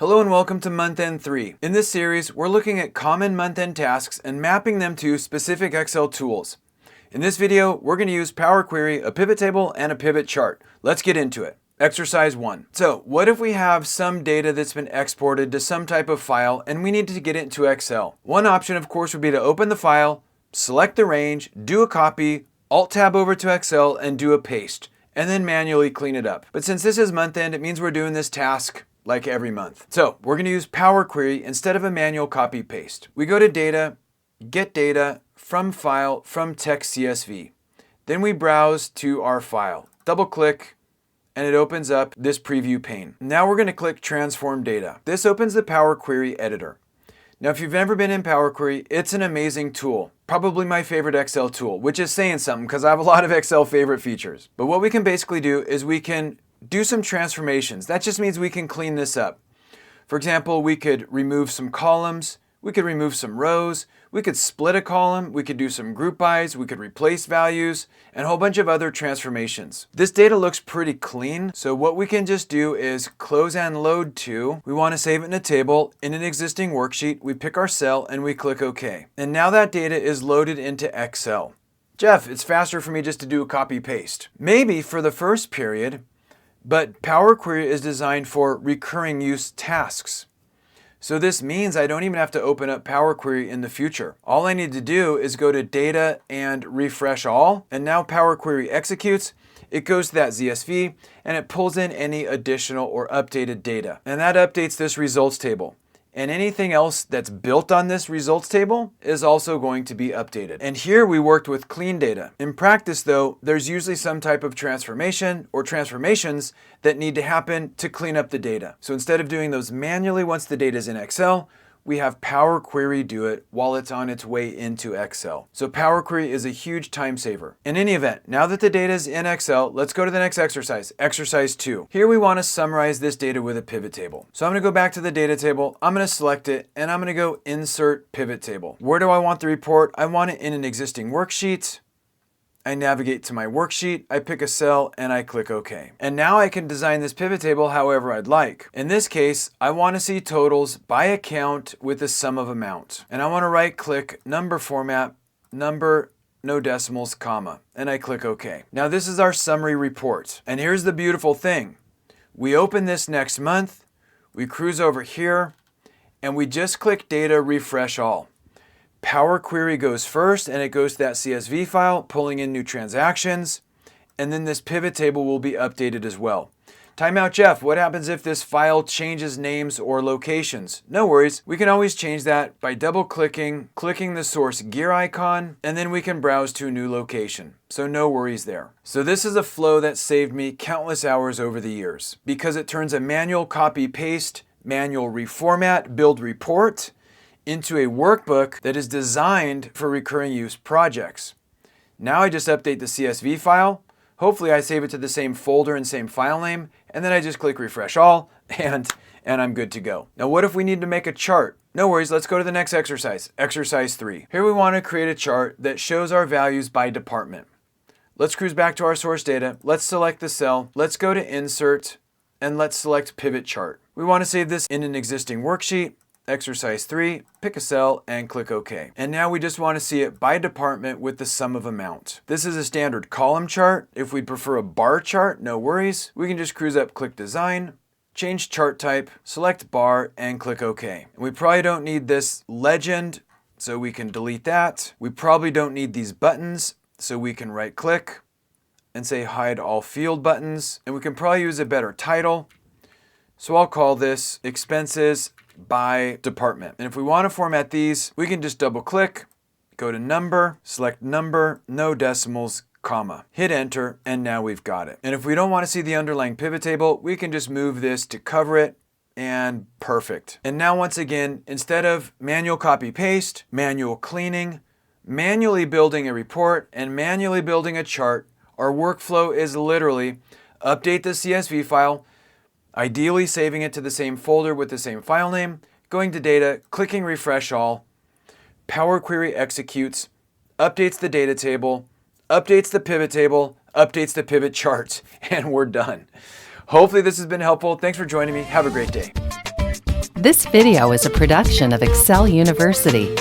Hello and welcome to Month End 3. In this series, we're looking at common month-end tasks and mapping them to specific Excel tools. In this video, we're going to use Power Query, a pivot table, and a pivot chart. Let's get into it. Exercise 1. So, what if we have some data that's been exported to some type of file and we need to get it into Excel? One option, of course, would be to open the file, select the range, do a copy, Alt-Tab over to Excel, and do a paste, and then manually clean it up. But since this is month-end, it means we're doing this task like every month. So we're going to use Power Query instead of a manual copy paste. We go to Data, Get Data, From File, From Text CSV. Then we browse to our file. Double click and it opens up this preview pane. Now we're going to click Transform Data. This opens the Power Query editor. Now if you've never been in Power Query, it's an amazing tool. Probably my favorite Excel tool, which is saying something because I have a lot of Excel favorite features. But what we can basically do is we can do some transformations. That just means we can clean this up. For example, we could remove some columns, we could remove some rows, we could split a column, we could do some group bys, we could replace values, and a whole bunch of other transformations. This data looks pretty clean, so what we can just do is close and load to. We want to save it in a table, in an existing worksheet, we pick our cell and we click OK. And now that data is loaded into Excel. Jeff, it's faster for me just to do a copy paste. Maybe for the first period, but Power Query is designed for recurring use tasks. So this means I don't even have to open up Power Query in the future. All I need to do is go to Data and refresh all, and now Power Query executes. It goes to that CSV and it pulls in any additional or updated data. And that updates this results table. And anything else that's built on this results table is also going to be updated. And here we worked with clean data. In practice though, there's usually some type of transformation or transformations that need to happen to clean up the data. So instead of doing those manually once the data is in Excel, we have Power Query do it while it's on its way into Excel. So Power Query is a huge time saver. In any event, now that the data is in Excel, let's go to the next exercise, exercise 2. Here we want to summarize this data with a pivot table. So I'm going to go back to the data table, I'm going to select it, and I'm going to go Insert Pivot Table. Where do I want the report? I want it in an existing worksheet. I navigate to my worksheet, I pick a cell, and I click OK. And now I can design this pivot table however I'd like. In this case, I want to see totals by account with the sum of amount. And I want to right click, number format, number, no decimals, comma, and I click OK. Now this is our summary report. And here's the beautiful thing. We open this next month, we cruise over here, and we just click Data, Refresh All. Power Query goes first and it goes to that CSV file, pulling in new transactions, and then this pivot table will be updated as well. Timeout, Jeff, what happens if this file changes names or locations? No worries, we can always change that by double-clicking, clicking the source gear icon, and then we can browse to a new location. So no worries there. So this is a flow that saved me countless hours over the years because it turns a manual copy-paste, manual reformat, build report, into a workbook that is designed for recurring use projects. Now I just update the CSV file. Hopefully I save it to the same folder and same file name, and then I just click refresh all, and I'm good to go. Now what if we need to make a chart? No worries, let's go to the next exercise, exercise 3. Here we want to create a chart that shows our values by department. Let's cruise back to our source data. Let's select the cell. Let's go to Insert, and let's select Pivot Chart. We want to save this in an existing worksheet. Exercise 3, pick a cell and click OK. And now we just want to see it by department with the sum of amount. This is a standard column chart. If we prefer a bar chart, no worries. We can just cruise up, click Design, change chart type, select bar, and click OK. And we probably don't need this legend, so we can delete that. We probably don't need these buttons, so we can right click and say hide all field buttons. And we can probably use a better title. So I'll call this Expenses by Department. And if we want to format these, we can just double click, go to number, select number, no decimals, comma, hit enter, and now we've got it. And if we don't want to see the underlying pivot table, we can just move this to cover it, and perfect. And now once again, instead of manual copy paste, manual cleaning, manually building a report, and manually building a chart, our workflow is literally update the CSV file, ideally saving it to the same folder with the same file name, going to data, clicking refresh all, Power Query executes, updates the data table, updates the pivot table, updates the pivot chart, and we're done. Hopefully this has been helpful. Thanks for joining me. Have a great day. This video is a production of Excel University.